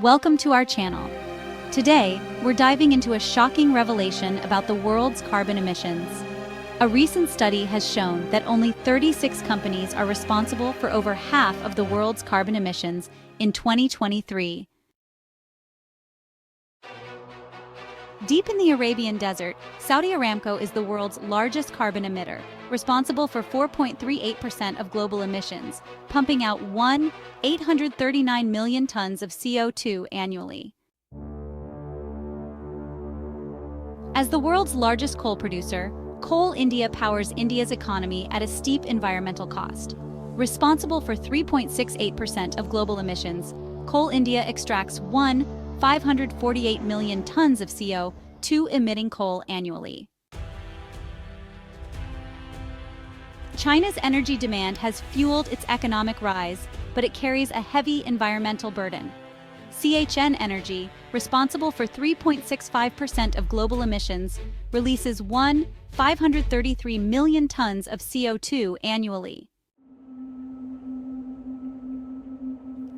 Welcome to our channel. Today, we're diving into a shocking revelation about the world's carbon emissions. A recent study has shown that only 36 companies are responsible for over half of the world's carbon emissions in 2023. Deep in the Arabian Desert, Saudi Aramco is the world's largest carbon emitter, responsible for 4.38% of global emissions, pumping out 839 million tons of CO2 annually. As the world's largest coal producer, Coal India powers India's economy at a steep environmental cost. Responsible for 3.68% of global emissions, Coal India extracts 548 million tons of CO2 emitting coal annually. China's energy demand has fueled its economic rise, but it carries a heavy environmental burden. CHN Energy, responsible for 3.65% of global emissions, releases 533 million tons of CO2 annually.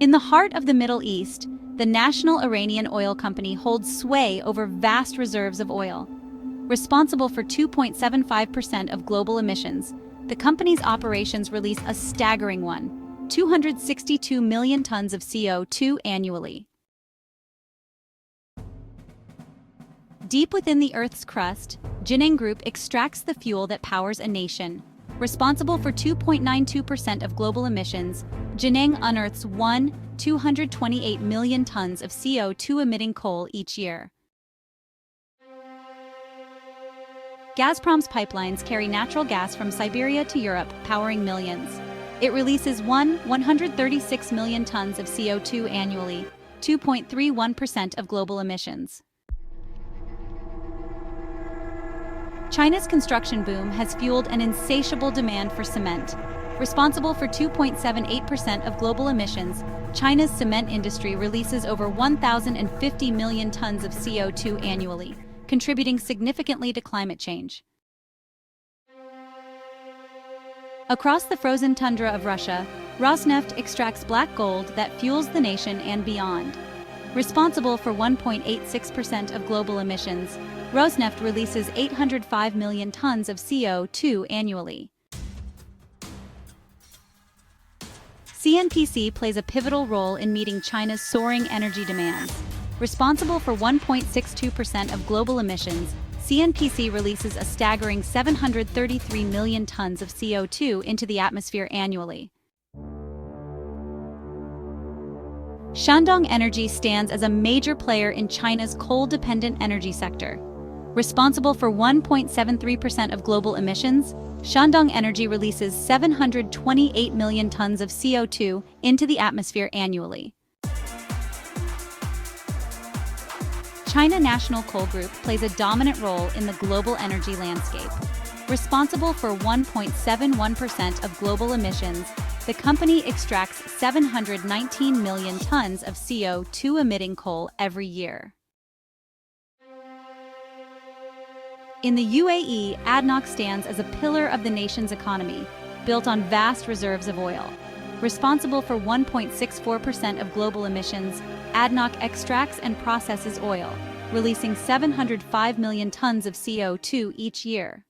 In the heart of the Middle East, the national Iranian oil company holds sway over vast reserves of oil. Responsible for 2.75% of global emissions, the company's operations release a staggering 262 million tons of CO2 annually. Deep within the Earth's crust, Jining Group extracts the fuel that powers a nation. Responsible for 2.92% of global emissions, Jining unearths 228 million tons of CO2 emitting coal each year. Gazprom's pipelines carry natural gas from Siberia to Europe, powering millions. It releases 136 million tons of CO2 annually, 2.31% of global emissions. China's construction boom has fueled an insatiable demand for cement. Responsible for 2.78% of global emissions, China's cement industry releases over 1,050 million tons of CO2 annually, contributing significantly to climate change. Across the frozen tundra of Russia, Rosneft extracts black gold that fuels the nation and beyond. Responsible for 1.86% of global emissions, Rosneft releases 805 million tons of CO2 annually. CNPC plays a pivotal role in meeting China's soaring energy demands. Responsible for 1.62% of global emissions, CNPC releases a staggering 733 million tons of CO2 into the atmosphere annually. Shandong Energy stands as a major player in China's coal-dependent energy sector. Responsible for 1.73% of global emissions, Shandong Energy releases 728 million tons of CO2 into the atmosphere annually. China National Coal Group plays a dominant role in the global energy landscape. Responsible for 1.71% of global emissions, the company extracts 719 million tons of CO2 emitting coal every year. In the UAE, ADNOC stands as a pillar of the nation's economy, built on vast reserves of oil. Responsible for 1.64% of global emissions, ADNOC extracts and processes oil, releasing 705 million tons of CO2 each year.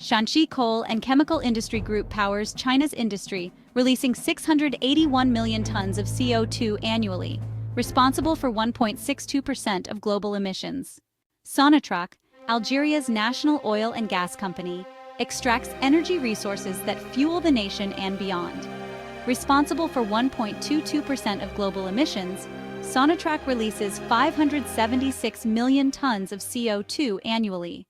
Shanxi Coal and Chemical Industry Group powers China's industry, releasing 681 million tons of CO2 annually, responsible for 1.62% of global emissions. Sonatrach, Algeria's national oil and gas company, extracts energy resources that fuel the nation and beyond. Responsible for 1.22% of global emissions, Sonatrach releases 576 million tons of CO2 annually.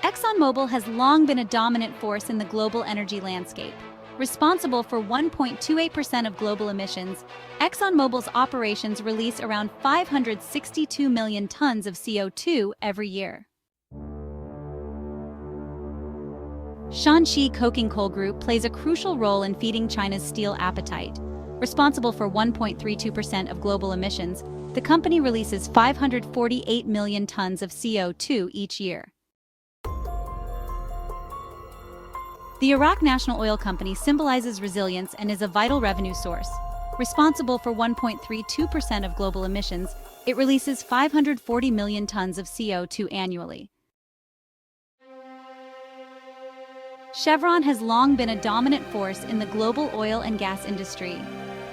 ExxonMobil has long been a dominant force in the global energy landscape. Responsible for 1.28% of global emissions, ExxonMobil's operations release around 562 million tons of CO2 every year. Shanxi Coking Coal Group plays a crucial role in feeding China's steel appetite. Responsible for 1.32% of global emissions, the company releases 548 million tons of CO2 each year. The Iraq National Oil Company symbolizes resilience and is a vital revenue source. Responsible for 1.32% of global emissions, it releases 540 million tons of CO2 annually. Chevron has long been a dominant force in the global oil and gas industry.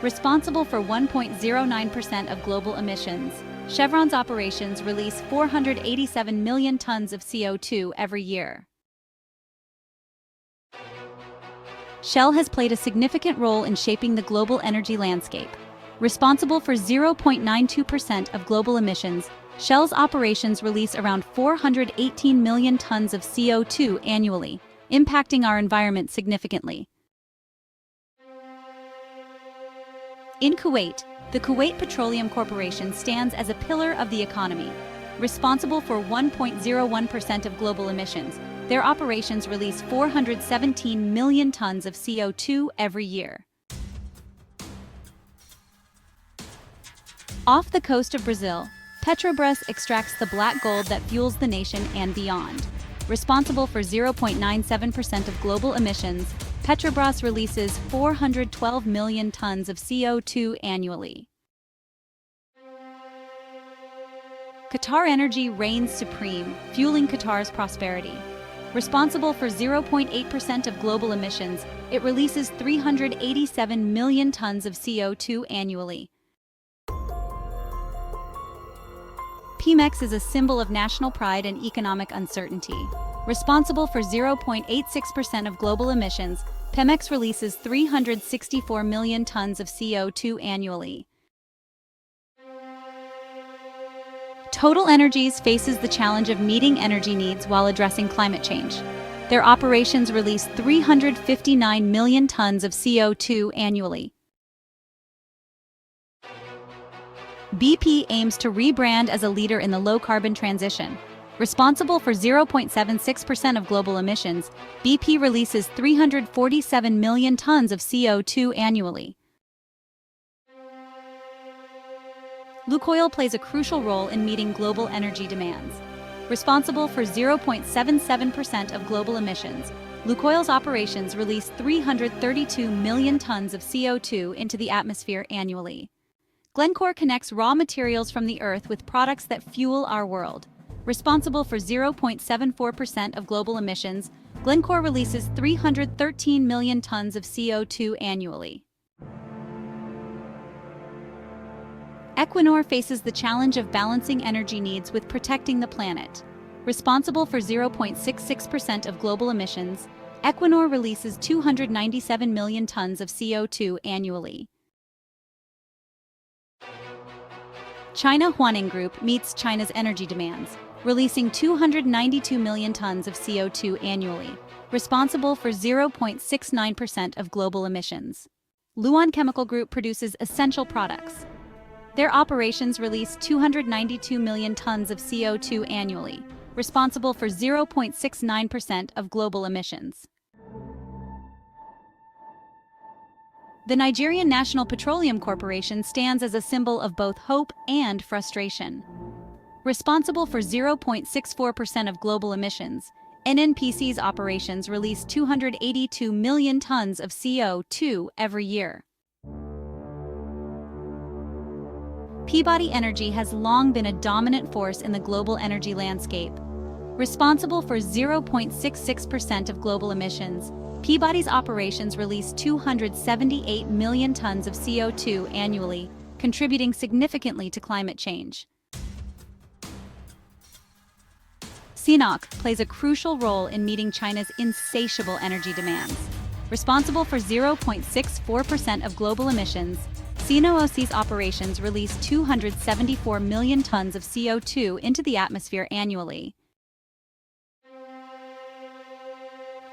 Responsible for 1.09% of global emissions, Chevron's operations release 487 million tons of CO2 every year. Shell has played a significant role in shaping the global energy landscape. Responsible for 0.92% of global emissions, Shell's operations release around 418 million tons of CO2 annually, impacting our environment significantly. In Kuwait, the Kuwait Petroleum Corporation stands as a pillar of the economy. Responsible for 1.01% of global emissions, their operations release 417 million tons of CO2 every year. Off the coast of Brazil, Petrobras extracts the black gold that fuels the nation and beyond. Responsible for 0.97% of global emissions, Petrobras releases 412 million tons of CO2 annually. Qatar Energy reigns supreme, fueling Qatar's prosperity. Responsible for 0.8% of global emissions, it releases 387 million tons of CO2 annually. Pemex is a symbol of national pride and economic uncertainty. Responsible for 0.86% of global emissions, Pemex releases 364 million tons of CO2 annually. Total Energies faces the challenge of meeting energy needs while addressing climate change. Their operations release 359 million tons of CO2 annually. BP aims to rebrand as a leader in the low-carbon transition. Responsible for 0.76% of global emissions, BP releases 347 million tons of CO2 annually. Lukoil plays a crucial role in meeting global energy demands. Responsible for 0.77% of global emissions, Lukoil's operations release 332 million tons of CO2 into the atmosphere annually. Glencore connects raw materials from the earth with products that fuel our world. Responsible for 0.74% of global emissions, Glencore releases 313 million tons of CO2 annually. Equinor faces the challenge of balancing energy needs with protecting the planet. Responsible for 0.66% of global emissions, Equinor releases 297 million tons of CO2 annually. China Huaneng Group meets China's energy demands, releasing 292 million tons of CO2 annually, responsible for 0.69% of global emissions. Luan Chemical Group produces essential products. Their operations release 292 million tons of CO2 annually, responsible for 0.69% of global emissions. The Nigerian National Petroleum Corporation stands as a symbol of both hope and frustration. Responsible for 0.64% of global emissions, NNPC's operations release 282 million tons of CO2 every year. Peabody Energy has long been a dominant force in the global energy landscape. Responsible for 0.66% of global emissions, Peabody's operations release 278 million tons of CO2 annually, contributing significantly to climate change. CNOOC plays a crucial role in meeting China's insatiable energy demands. Responsible for 0.64% of global emissions, CNOOC's operations release 274 million tons of CO2 into the atmosphere annually.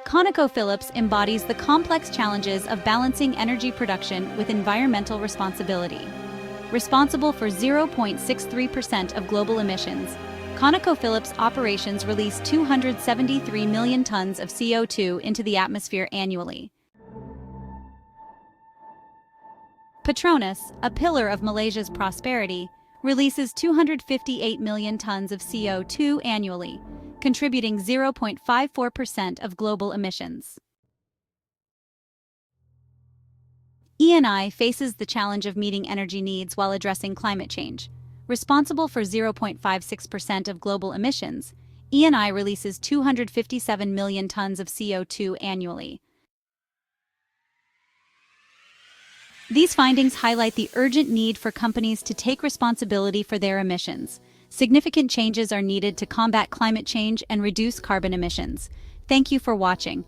ConocoPhillips embodies the complex challenges of balancing energy production with environmental responsibility. Responsible for 0.63% of global emissions, ConocoPhillips operations release 273 million tons of CO2 into the atmosphere annually. Petronas, a pillar of Malaysia's prosperity, releases 258 million tons of CO2 annually, contributing 0.54% of global emissions. Eni faces the challenge of meeting energy needs while addressing climate change. Responsible for 0.56% of global emissions, Eni releases 257 million tons of CO2 annually. These findings highlight the urgent need for companies to take responsibility for their emissions. Significant changes are needed to combat climate change and reduce carbon emissions. Thank you for watching.